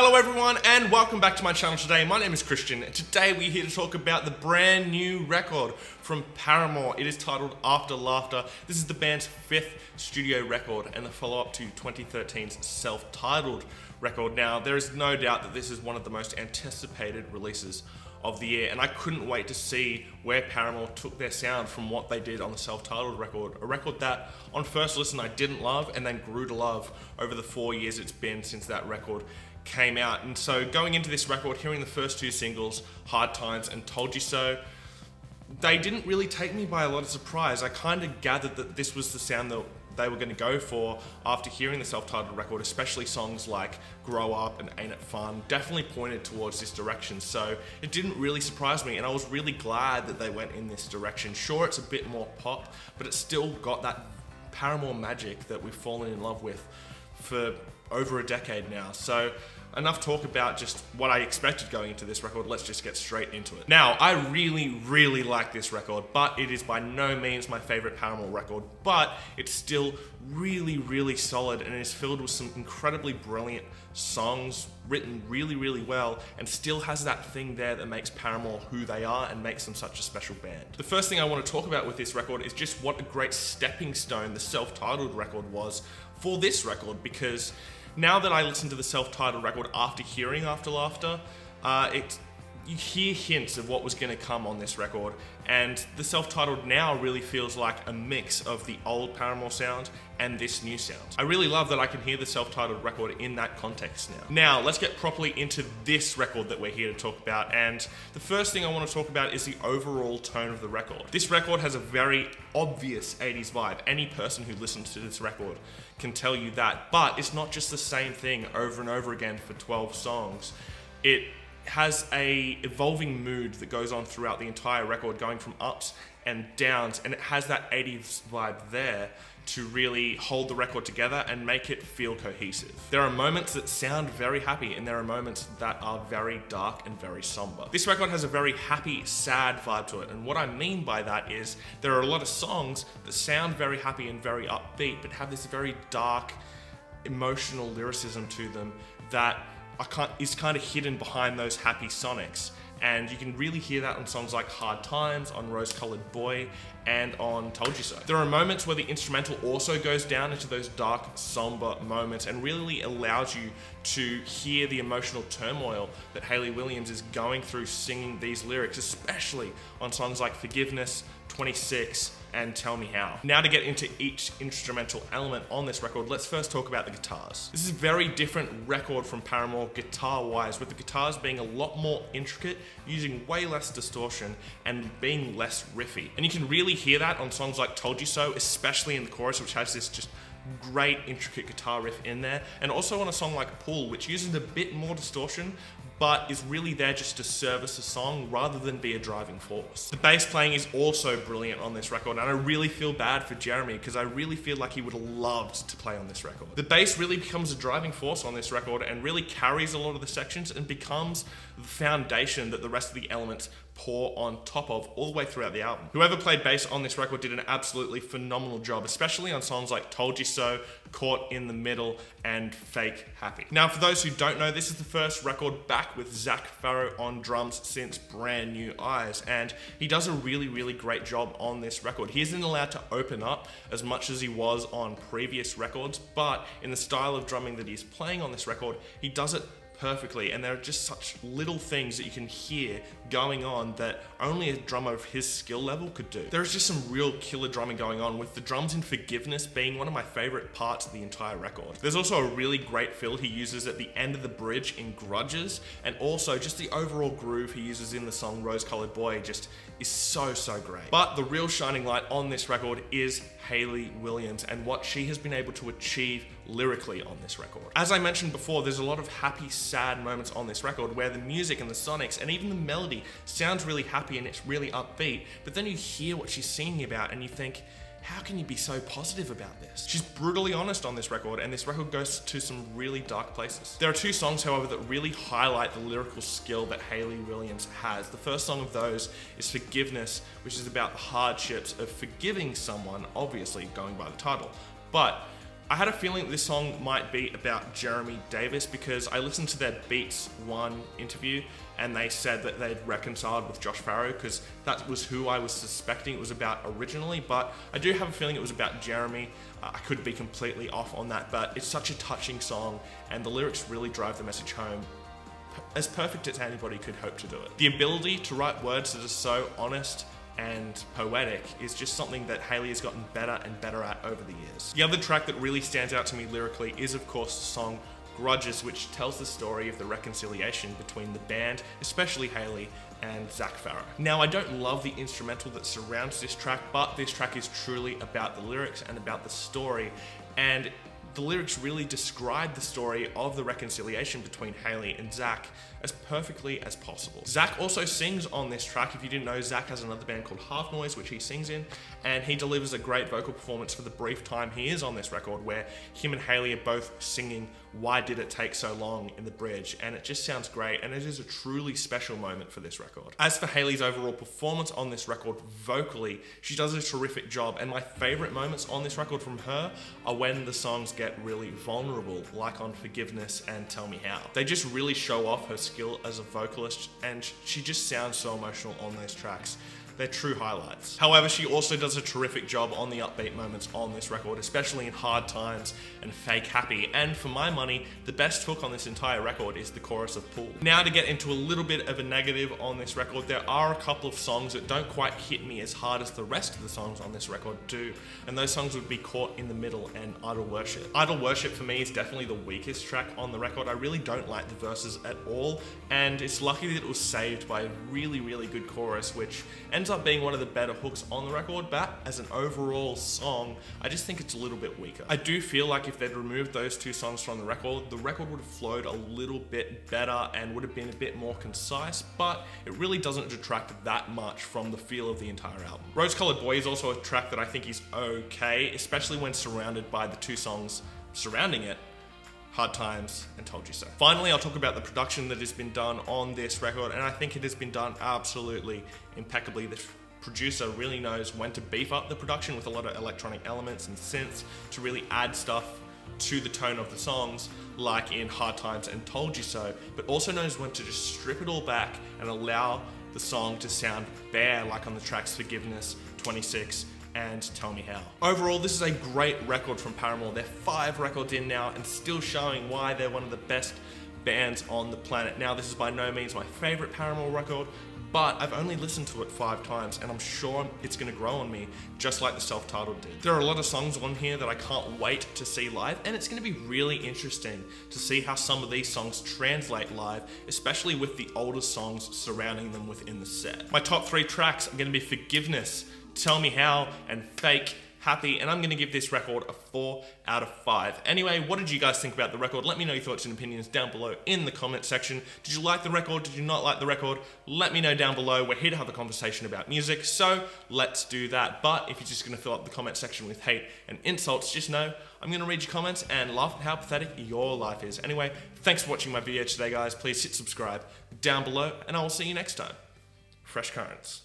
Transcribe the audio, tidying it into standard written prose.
Hello everyone and welcome back to my channel today. My name is Christian and today we're here to talk about the brand new record from Paramore. It is titled After Laughter. This is the band's 5th studio record and the follow-up to 2013's self-titled record. Now, there is no doubt that this is one of the most anticipated releases of the year, and I couldn't wait to see where Paramore took their sound from what they did on the self-titled record. A record that on first listen I didn't love and then grew to love over the 4 years it's been since that record came out. And so going into this record, hearing the first two singles, Hard Times and Told You So, they didn't really take me by a lot of surprise. I kind of gathered that this was the sound that they were going to go for after hearing the self-titled record, especially songs like Grow Up and Ain't It Fun definitely pointed towards this direction. So it didn't really surprise me, and I was really glad that they went in this direction. Sure, it's a bit more pop, but it's still got that Paramore magic that we've fallen in love with for over a decade now. So enough talk about just what I expected going into this record. Let's just get straight into it. Now, I really like this record, but it is by no means my favorite Paramore record, but it's still really solid and is filled with some incredibly brilliant songs written really well, and still has that thing there that makes Paramore who they are and makes them such a special band. The first thing I want to talk about with this record is just what a great stepping stone the self-titled record was for this record, because now that I listen to the self-titled record after hearing After Laughter, you hear hints of what was going to come on this record, and the self-titled now really feels like a mix of the old Paramore sound and this new sound. I really love that I can hear the self-titled record in that context now. Now, let's get properly into this record that we're here to talk about, and the first thing I want to talk about is the overall tone of the record. This record has a very obvious 80s vibe. Any person who listens to this record can tell you that, but it's not just the same thing over and over again for 12 songs. It has a evolving mood that goes on throughout the entire record, going from ups and downs, and it has that 80s vibe there to really hold the record together and make it feel cohesive. There are moments that sound very happy and there are moments that are very dark and very somber. This record has a very happy, sad vibe to it, and what I mean by that is there are a lot of songs that sound very happy and very upbeat but have this very dark, emotional lyricism to them that is kind of hidden behind those happy sonics. And you can really hear that on songs like Hard Times, on Rose Colored Boy, and on Told You So. There are moments where the instrumental also goes down into those dark, somber moments and really allows you to hear the emotional turmoil that Hayley Williams is going through singing these lyrics, especially on songs like Forgiveness, 26, and Tell Me How. Now, to get into each instrumental element on this record, let's first talk about the guitars. This is a very different record from Paramore guitar-wise, with the guitars being a lot more intricate, using way less distortion, and being less riffy. And you can really hear that on songs like Told You So, especially in the chorus, which has this just great intricate guitar riff in there, and also on a song like Pull, which uses a bit more distortion but is really there just to service a song rather than be a driving force. The bass playing is also brilliant on this record, and I really feel bad for Jeremy because I really feel like he would have loved to play on this record. The bass really becomes a driving force on this record and really carries a lot of the sections and becomes the foundation that the rest of the elements pour on top of all the way throughout the album. Whoever played bass on this record did an absolutely phenomenal job, especially on songs like Told You So, Caught in the Middle, and Fake Happy. Now, for those who don't know, this is the first record back with Zach Farrow on drums since Brand New Eyes, and he does a really great job on this record. He isn't allowed to open up as much as he was on previous records, but in the style of drumming that he's playing on this record, he does it perfectly, and there are just such little things that you can hear going on that only a drummer of his skill level could do. There is just some real killer drumming going on, with the drums in Forgiveness being one of my favorite parts of the entire record. There's also a really great fill he uses at the end of the bridge in Grudges, and also just the overall groove he uses in the song Rose Colored Boy just is so great. But the real shining light on this record is Hayley Williams and what she has been able to achieve lyrically on this record. As I mentioned before, there's a lot of happy, sad moments on this record where the music and the sonics and even the melody sounds really happy and it's really upbeat, but then you hear what she's singing about and you think, how can you be so positive about this? She's brutally honest on this record, and this record goes to some really dark places. There are two songs, however, that really highlight the lyrical skill that Hayley Williams has. The first song of those is Forgiveness, which is about the hardships of forgiving someone, obviously going by the title. But I had a feeling this song might be about Jeremy Davis because I listened to their Beats One interview and they said that they'd reconciled with Josh Farro because that was who I was suspecting it was about originally, but I do have a feeling it was about Jeremy. I could be completely off on that, but it's such a touching song and the lyrics really drive the message home as perfect as anybody could hope to do it. The ability to write words that are so honest and poetic is just something that Hayley has gotten better and better at over the years. The other track that really stands out to me lyrically is of course the song Grudges, which tells the story of the reconciliation between the band, especially Hayley, and Zach Farro. Now, I don't love the instrumental that surrounds this track, but this track is truly about the lyrics and about the story, and the lyrics really describe the story of the reconciliation between Hayley and Zach as perfectly as possible. Zach also sings on this track. If you didn't know, Zach has another band called Half Noise, which he sings in, and he delivers a great vocal performance for the brief time he is on this record, where him and Hayley are both singing Why Did It Take So Long in the bridge, and it just sounds great, and it is a truly special moment for this record. As for Hayley's overall performance on this record vocally, she does a terrific job, and my favorite moments on this record from her are when the songs get really vulnerable, like on Forgiveness and Tell Me How. They just really show off her skill as a vocalist, and she just sounds so emotional on those tracks. They're true highlights. However, she also does a terrific job on the upbeat moments on this record, especially in Hard Times and Fake Happy, and for my money, the best hook on this entire record is the chorus of Pool. Now to get into a little bit of a negative on this record, there are a couple of songs that don't quite hit me as hard as the rest of the songs on this record do, and those songs would be Caught in the Middle and Idol Worship. Idol Worship for me is definitely the weakest track on the record. I really don't like the verses at all, and it's lucky that it was saved by a really, really good chorus, which ends up being one of the better hooks on the record, but as an overall song, I just think it's a little bit weaker. I do feel like if they'd removed those two songs from the record would have flowed a little bit better and would have been a bit more concise, but it really doesn't detract that much from the feel of the entire album. Rose Colored Boy is also a track that I think is okay, especially when surrounded by the two songs surrounding it, Hard Times and Told You So. Finally, I'll talk about the production that has been done on this record, and I think it has been done absolutely impeccably. The producer really knows when to beef up the production with a lot of electronic elements and synths to really add stuff to the tone of the songs, like in Hard Times and Told You So, but also knows when to just strip it all back and allow the song to sound bare, like on the tracks Forgiveness, 26, and Tell Me How. Overall, this is a great record from Paramore. They're 5 records in now and still showing why they're one of the best bands on the planet. Now, this is by no means my favorite Paramore record, but I've only listened to it 5 times and I'm sure it's gonna grow on me just like the self-titled did. There are a lot of songs on here that I can't wait to see live, and it's gonna be really interesting to see how some of these songs translate live, especially with the older songs surrounding them within the set. My top 3 tracks are gonna be Forgiveness, Tell Me How, and Fake Happy, and I'm gonna give this record a 4 out of 5. Anyway, what did you guys think about the record? Let me know your thoughts and opinions down below in the comment section. Did you like the record? Did you not like the record? Let me know down below. We're here to have a conversation about music, so let's do that. But if you're just gonna fill up the comment section with hate and insults, just know I'm gonna read your comments and laugh at how pathetic your life is. Anyway, thanks for watching my video today, guys. Please hit subscribe down below, and I will see you next time. Fresh Currents.